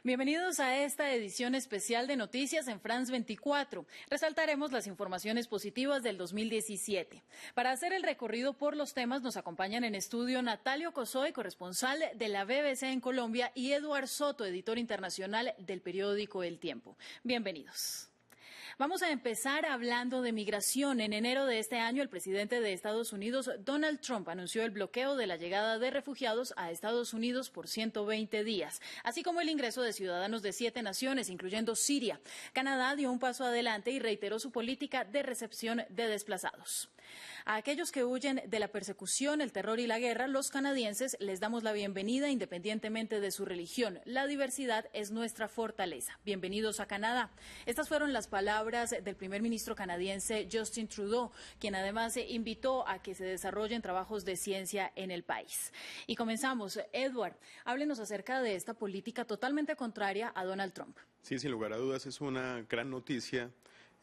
Bienvenidos a esta edición especial de Noticias en France 24. Resaltaremos las informaciones positivas del 2017. Para hacer el recorrido por los temas nos acompañan en estudio Natalio Cosoy, corresponsal de la BBC en Colombia, y Eduard Soto, editor internacional del periódico El Tiempo. Bienvenidos. Vamos a empezar hablando de migración. En enero de este año, el presidente de Estados Unidos, Donald Trump, anunció el bloqueo de la llegada de refugiados a Estados Unidos por 120 días, así como el ingreso de ciudadanos de 7 naciones, incluyendo Siria. Canadá dio un paso adelante y reiteró su política de recepción de desplazados. A aquellos que huyen de la persecución, el terror y la guerra, los canadienses les damos la bienvenida independientemente de su religión. La diversidad es nuestra fortaleza. Bienvenidos a Canadá. Estas fueron las palabras del primer ministro canadiense Justin Trudeau, quien además invitó a que se desarrollen trabajos de ciencia en el país. Y comenzamos. Edward, háblenos acerca de esta política totalmente contraria a Donald Trump. Sí, sin lugar a dudas es una gran noticia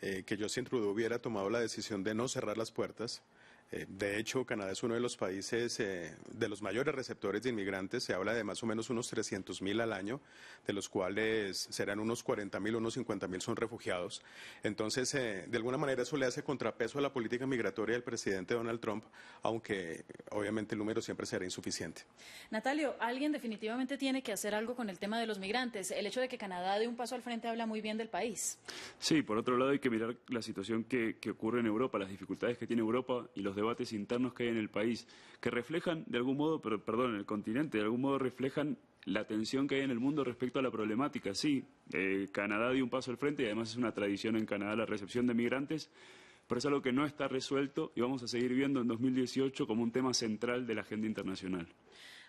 que Justin Trudeau hubiera tomado la decisión de no cerrar las puertas. De hecho, Canadá es uno de los países de los mayores receptores de inmigrantes. Se habla de más o menos unos 300,000 al año, de los cuales serán unos 40,000, unos 50,000 son refugiados. Entonces, de alguna manera eso le hace contrapeso a la política migratoria del presidente Donald Trump, aunque obviamente el número siempre será insuficiente. Natalio, alguien definitivamente tiene que hacer algo con el tema de los migrantes. El hecho de que Canadá dé un paso al frente habla muy bien del país. Sí, por otro lado hay que mirar la situación que ocurre en Europa, las dificultades que tiene Europa y los debates internos que hay en el país, que reflejan de algún modo, en el continente, de algún modo reflejan la tensión que hay en el mundo respecto a la problemática. Sí, Canadá dio un paso al frente y además es una tradición en Canadá la recepción de migrantes, pero es algo que no está resuelto y vamos a seguir viendo en 2018 como un tema central de la agenda internacional.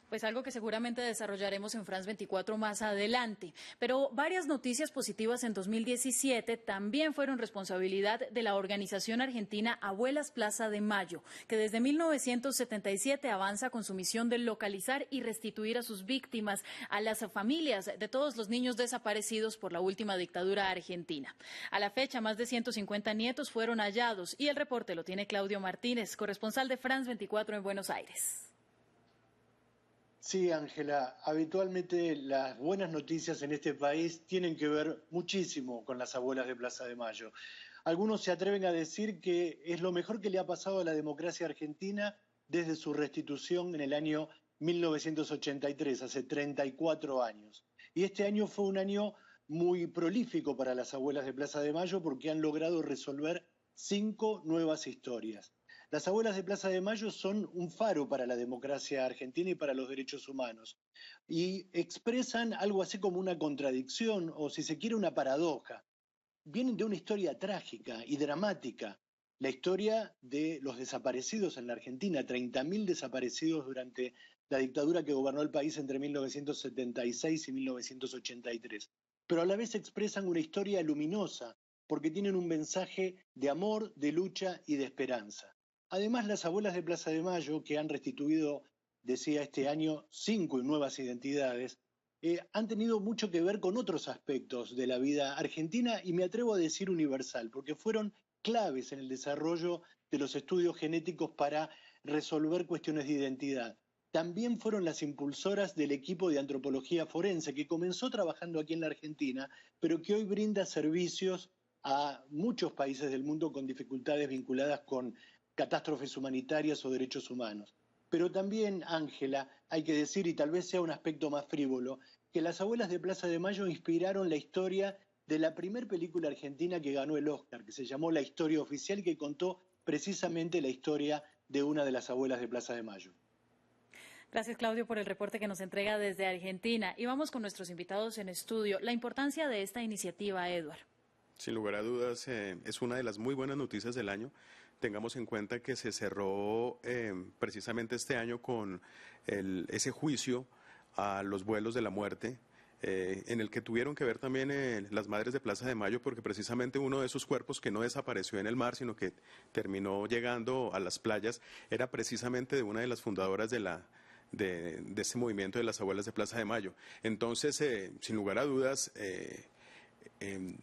Pues algo que seguramente desarrollaremos en France 24 más adelante. Pero varias noticias positivas en 2017 también fueron responsabilidad de la organización argentina Abuelas Plaza de Mayo, que desde 1977 avanza con su misión de localizar y restituir a sus víctimas, a las familias de todos los niños desaparecidos por la última dictadura argentina. A la fecha, más de 150 nietos fueron hallados y el reporte lo tiene Claudio Martínez, corresponsal de France 24 en Buenos Aires. Sí, Ángela, habitualmente las buenas noticias en este país tienen que ver muchísimo con las abuelas de Plaza de Mayo. Algunos se atreven a decir que es lo mejor que le ha pasado a la democracia argentina desde su restitución en el año 1983, hace 34 años. Y este año fue un año muy prolífico para las abuelas de Plaza de Mayo porque han logrado resolver 5 nuevas historias. Las abuelas de Plaza de Mayo son un faro para la democracia argentina y para los derechos humanos y expresan algo así como una contradicción o, si se quiere, una paradoja. Vienen de una historia trágica y dramática, la historia de los desaparecidos en la Argentina, 30.000 desaparecidos durante la dictadura que gobernó el país entre 1976 y 1983. Pero a la vez expresan una historia luminosa porque tienen un mensaje de amor, de lucha y de esperanza. Además, las abuelas de Plaza de Mayo, que han restituido, decía este año, 5 nuevas identidades, han tenido mucho que ver con otros aspectos de la vida argentina y me atrevo a decir universal, porque fueron claves en el desarrollo de los estudios genéticos para resolver cuestiones de identidad. También fueron las impulsoras del equipo de antropología forense, que comenzó trabajando aquí en la Argentina, pero que hoy brinda servicios a muchos países del mundo con dificultades vinculadas con catástrofes humanitarias o derechos humanos. Pero también, Ángela, hay que decir, y tal vez sea un aspecto más frívolo, que las abuelas de Plaza de Mayo inspiraron la historia de la primera película argentina que ganó el Oscar, que se llamó La Historia Oficial, que contó precisamente la historia de una de las abuelas de Plaza de Mayo. Gracias, Claudio, por el reporte que nos entrega desde Argentina. Y vamos con nuestros invitados en estudio. La importancia de esta iniciativa, Edward. Sin lugar a dudas, es una de las muy buenas noticias del año. Tengamos en cuenta que se cerró precisamente este año con ese juicio a los vuelos de la muerte, en el que tuvieron que ver también las madres de Plaza de Mayo, porque precisamente uno de esos cuerpos que no desapareció en el mar, sino que terminó llegando a las playas, era precisamente de una de las fundadoras de este movimiento de las abuelas de Plaza de Mayo. Entonces, sin lugar a dudas,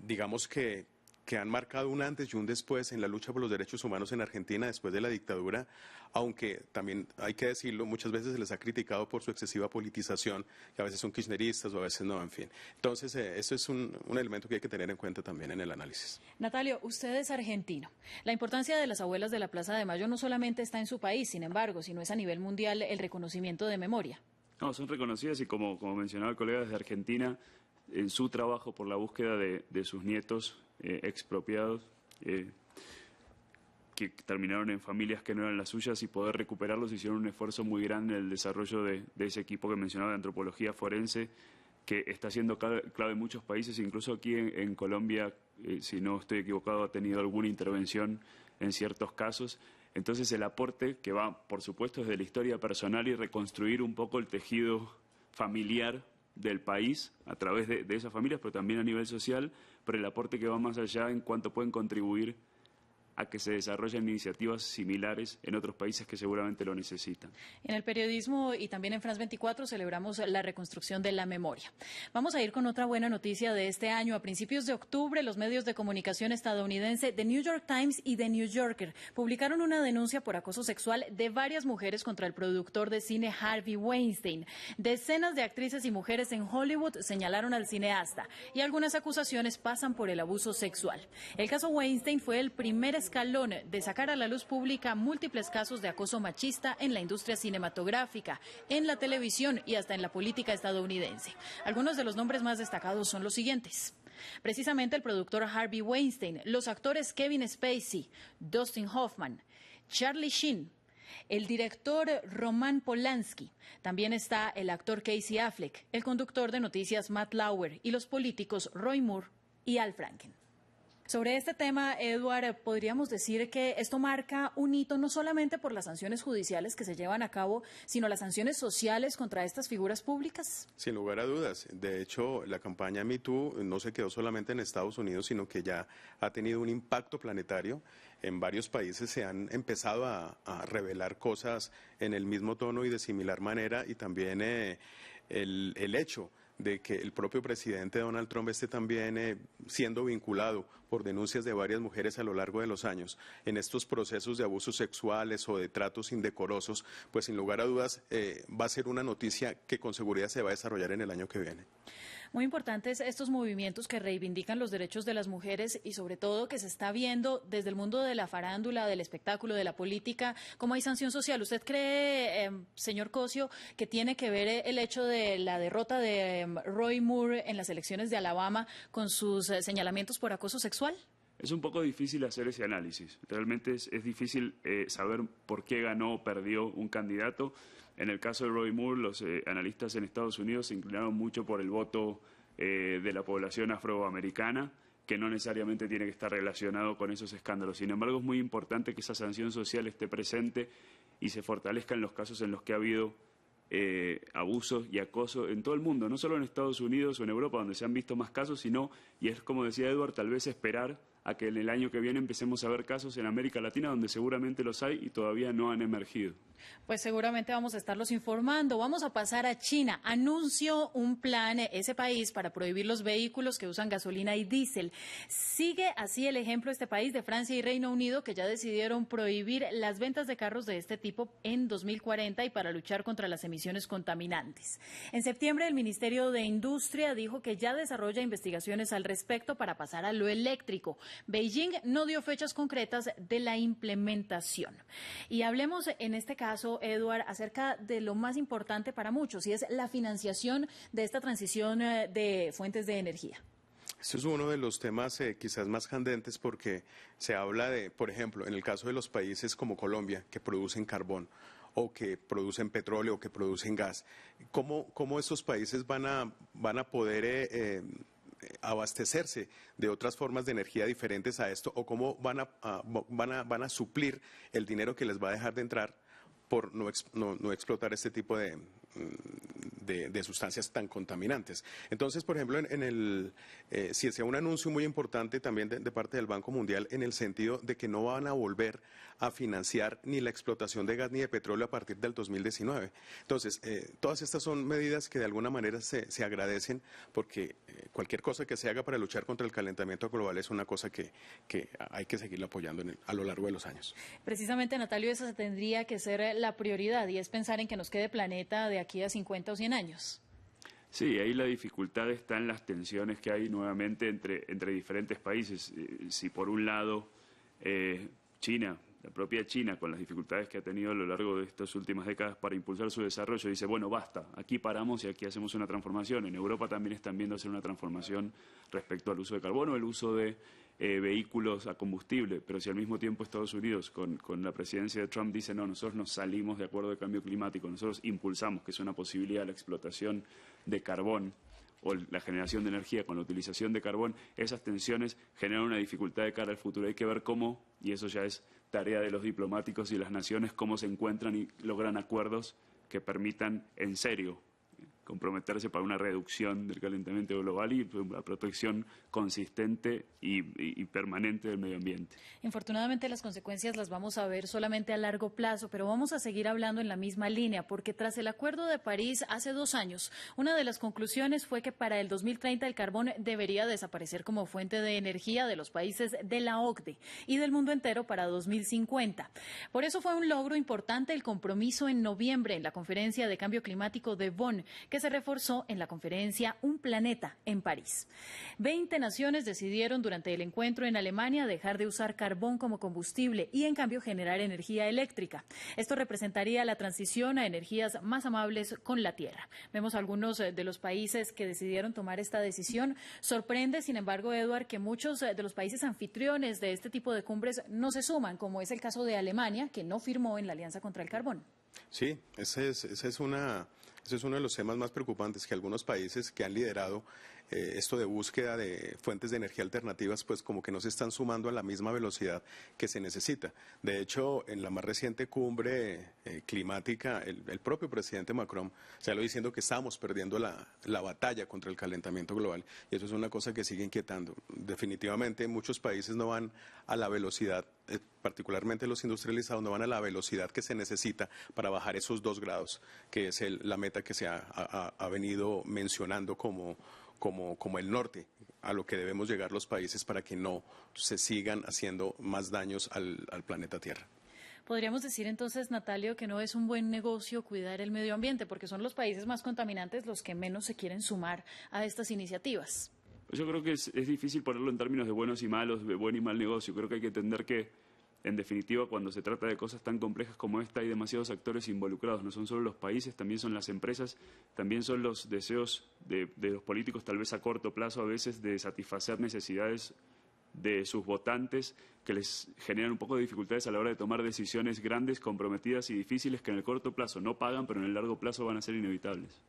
digamos que que han marcado un antes y un después en la lucha por los derechos humanos en Argentina después de la dictadura, aunque también hay que decirlo, muchas veces se les ha criticado por su excesiva politización, que a veces son kirchneristas o a veces no, en fin. Entonces, eso es un elemento que hay que tener en cuenta también en el análisis. Natalio, usted es argentino. La importancia de las abuelas de la Plaza de Mayo no solamente está en su país, sin embargo, sino es a nivel mundial el reconocimiento de memoria. No, son reconocidas y como mencionaba el colega desde Argentina, en su trabajo por la búsqueda de sus nietos expropiados, que terminaron en familias que no eran las suyas, y poder recuperarlos, hicieron un esfuerzo muy grande en el desarrollo de ese equipo que mencionaba de antropología forense, que está siendo clave en muchos países, incluso aquí en Colombia, si no estoy equivocado, ha tenido alguna intervención en ciertos casos. Entonces el aporte que va, por supuesto, desde la historia personal y reconstruir un poco el tejido familiar del país a través de esas familias, pero también a nivel social, pero el aporte que va más allá en cuanto pueden contribuir a que se desarrollen iniciativas similares en otros países que seguramente lo necesitan. En el periodismo y también en France 24 celebramos la reconstrucción de la memoria. Vamos a ir con otra buena noticia de este año. A principios de octubre, los medios de comunicación estadounidense The New York Times y The New Yorker publicaron una denuncia por acoso sexual de varias mujeres contra el productor de cine Harvey Weinstein. Decenas de actrices y mujeres en Hollywood señalaron al cineasta y algunas acusaciones pasan por el abuso sexual. El caso Weinstein fue el primer escalón de sacar a la luz pública múltiples casos de acoso machista en la industria cinematográfica, en la televisión y hasta en la política estadounidense. Algunos de los nombres más destacados son los siguientes. Precisamente el productor Harvey Weinstein, los actores Kevin Spacey, Dustin Hoffman, Charlie Sheen, el director Roman Polanski, también está el actor Casey Affleck, el conductor de noticias Matt Lauer y los políticos Roy Moore y Al Franken. Sobre este tema, Edward, podríamos decir que esto marca un hito no solamente por las sanciones judiciales que se llevan a cabo, sino las sanciones sociales contra estas figuras públicas. Sin lugar a dudas. De hecho, la campaña Me Too no se quedó solamente en Estados Unidos, sino que ya ha tenido un impacto planetario. En varios países se han empezado a revelar cosas en el mismo tono y de similar manera, y también el hecho de que el propio presidente Donald Trump esté también siendo vinculado por denuncias de varias mujeres a lo largo de los años en estos procesos de abusos sexuales o de tratos indecorosos, pues sin lugar a dudas va a ser una noticia que con seguridad se va a desarrollar en el año que viene. Muy importantes estos movimientos que reivindican los derechos de las mujeres y sobre todo que se está viendo desde el mundo de la farándula, del espectáculo, de la política, cómo hay sanción social. ¿Usted cree, señor Cosio, que tiene que ver el hecho de la derrota de Roy Moore en las elecciones de Alabama con sus señalamientos por acoso sexual? Es un poco difícil hacer ese análisis. Realmente es difícil saber por qué ganó o perdió un candidato. En el caso de Roy Moore, los analistas en Estados Unidos se inclinaron mucho por el voto de la población afroamericana, que no necesariamente tiene que estar relacionado con esos escándalos. Sin embargo, es muy importante que esa sanción social esté presente y se fortalezca en los casos en los que ha habido abusos y acoso en todo el mundo, no solo en Estados Unidos o en Europa, donde se han visto más casos, sino, y es como decía Edward, tal vez esperar a que en el año que viene empecemos a ver casos en América Latina, donde seguramente los hay y todavía no han emergido. Pues seguramente vamos a estarlos informando. Vamos a pasar a China. Anunció un plan ese país para prohibir los vehículos que usan gasolina y diésel. Sigue así el ejemplo este país de Francia y Reino Unido, que ya decidieron prohibir las ventas de carros de este tipo en 2040 y para luchar contra las emisiones contaminantes. En septiembre, el Ministerio de Industria dijo que ya desarrolla investigaciones al respecto para pasar a lo eléctrico. Beijing no dio fechas concretas de la implementación. Y hablemos en este caso, Edward, acerca de lo más importante para muchos, y es la financiación de esta transición de fuentes de energía. Este es uno de los temas quizás más candentes porque se habla de, por ejemplo, en el caso de los países como Colombia, que producen carbón, o que producen petróleo, o que producen gas, ¿cómo estos países van a poder abastecerse de otras formas de energía diferentes a esto, o cómo van a suplir el dinero que les va a dejar de entrar por no explotar este tipo de de sustancias tan contaminantes. Entonces, por ejemplo, si sea un anuncio muy importante también de parte del Banco Mundial en el sentido de que no van a volver a financiar ni la explotación de gas ni de petróleo a partir del 2019. Entonces, todas estas son medidas que de alguna manera se agradecen porque cualquier cosa que se haga para luchar contra el calentamiento global es una cosa que hay que seguir apoyando a lo largo de los años. Precisamente, Natalio, esa tendría que ser la prioridad y es pensar en que nos quede planeta de aquí a 50 o 100 años. Sí, ahí la dificultad está en las tensiones que hay nuevamente entre diferentes países. Si por un lado China, la propia China, con las dificultades que ha tenido a lo largo de estas últimas décadas para impulsar su desarrollo, dice, bueno, basta, aquí paramos y aquí hacemos una transformación. En Europa también están viendo hacer una transformación respecto al uso de carbono, el uso de vehículos a combustible, pero si al mismo tiempo Estados Unidos, con la presidencia de Trump, dice, no, nosotros nos salimos de acuerdo de cambio climático, nosotros impulsamos que es una posibilidad la explotación de carbón o la generación de energía con la utilización de carbón, esas tensiones generan una dificultad de cara al futuro. Hay que ver cómo, y eso ya es tarea de los diplomáticos y las naciones, cómo se encuentran y logran acuerdos que permitan en serio comprometerse para una reducción del calentamiento global y una protección consistente y permanente del medio ambiente. Infortunadamente las consecuencias las vamos a ver solamente a largo plazo, pero vamos a seguir hablando en la misma línea, porque tras el Acuerdo de París hace 2 años, una de las conclusiones fue que para el 2030 el carbón debería desaparecer como fuente de energía de los países de la OCDE y del mundo entero para 2050. Por eso fue un logro importante el compromiso en noviembre en la Conferencia de Cambio Climático de Bonn, que se reforzó en la conferencia Un Planeta en París. 20 naciones decidieron durante el encuentro en Alemania dejar de usar carbón como combustible y en cambio generar energía eléctrica. Esto representaría la transición a energías más amables con la tierra. Vemos algunos de los países que decidieron tomar esta decisión. Sorprende, sin embargo, Eduard, que muchos de los países anfitriones de este tipo de cumbres no se suman, como es el caso de Alemania, que no firmó en la Alianza contra el Carbón. Sí, ese es uno de los temas más preocupantes, que algunos países que han liderado esto de búsqueda de fuentes de energía alternativas, pues como que no se están sumando a la misma velocidad que se necesita. De hecho, en la más reciente cumbre climática, el propio presidente Macron salió diciendo que estamos perdiendo la batalla contra el calentamiento global, y eso es una cosa que sigue inquietando. Definitivamente muchos países no van a la velocidad, particularmente los industrializados, no van a la velocidad que se necesita para bajar esos 2 grados, que es la meta que se ha venido mencionando como el norte a lo que debemos llegar los países para que no se sigan haciendo más daños al planeta Tierra. Podríamos decir entonces, Natalio, que no es un buen negocio cuidar el medio ambiente, porque son los países más contaminantes los que menos se quieren sumar a estas iniciativas. Yo creo que es difícil ponerlo en términos de buenos y malos, de buen y mal negocio. Creo que hay que entender que, en definitiva, cuando se trata de cosas tan complejas como esta, hay demasiados actores involucrados. No son solo los países, también son las empresas, también son los deseos de los políticos, tal vez a corto plazo, a veces, de satisfacer necesidades de sus votantes que les generan un poco de dificultades a la hora de tomar decisiones grandes, comprometidas y difíciles que en el corto plazo no pagan, pero en el largo plazo van a ser inevitables.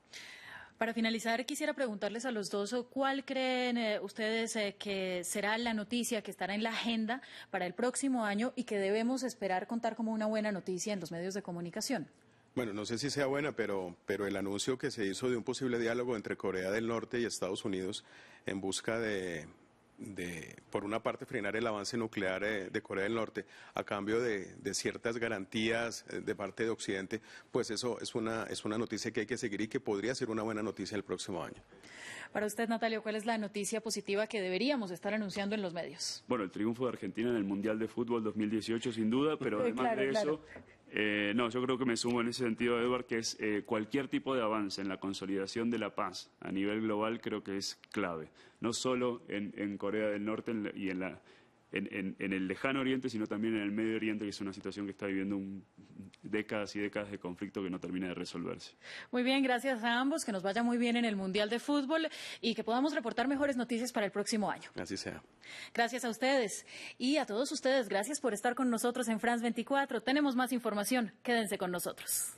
Para finalizar, quisiera preguntarles a los dos, ¿cuál creen ustedes que será la noticia que estará en la agenda para el próximo año y que debemos esperar contar como una buena noticia en los medios de comunicación? Bueno, no sé si sea buena, pero el anuncio que se hizo de un posible diálogo entre Corea del Norte y Estados Unidos en busca de por una parte, frenar el avance nuclear de Corea del Norte a cambio de ciertas garantías de parte de Occidente, pues eso es una noticia que hay que seguir y que podría ser una buena noticia el próximo año. Para usted, Natalio, ¿cuál es la noticia positiva que deberíamos estar anunciando en los medios? Bueno, el triunfo de Argentina en el Mundial de Fútbol 2018, sin duda, pero además de eso, no, yo creo que me sumo en ese sentido, Eduard, que es cualquier tipo de avance en la consolidación de la paz a nivel global creo que es clave, no solo en Corea del Norte y en el lejano oriente, sino también en el Medio Oriente, que es una situación que está viviendo décadas y décadas de conflicto que no termina de resolverse. Muy bien, gracias a ambos, que nos vaya muy bien en el Mundial de Fútbol y que podamos reportar mejores noticias para el próximo año. Así sea. Gracias a ustedes y a todos ustedes, gracias por estar con nosotros en France 24. Tenemos más información, quédense con nosotros.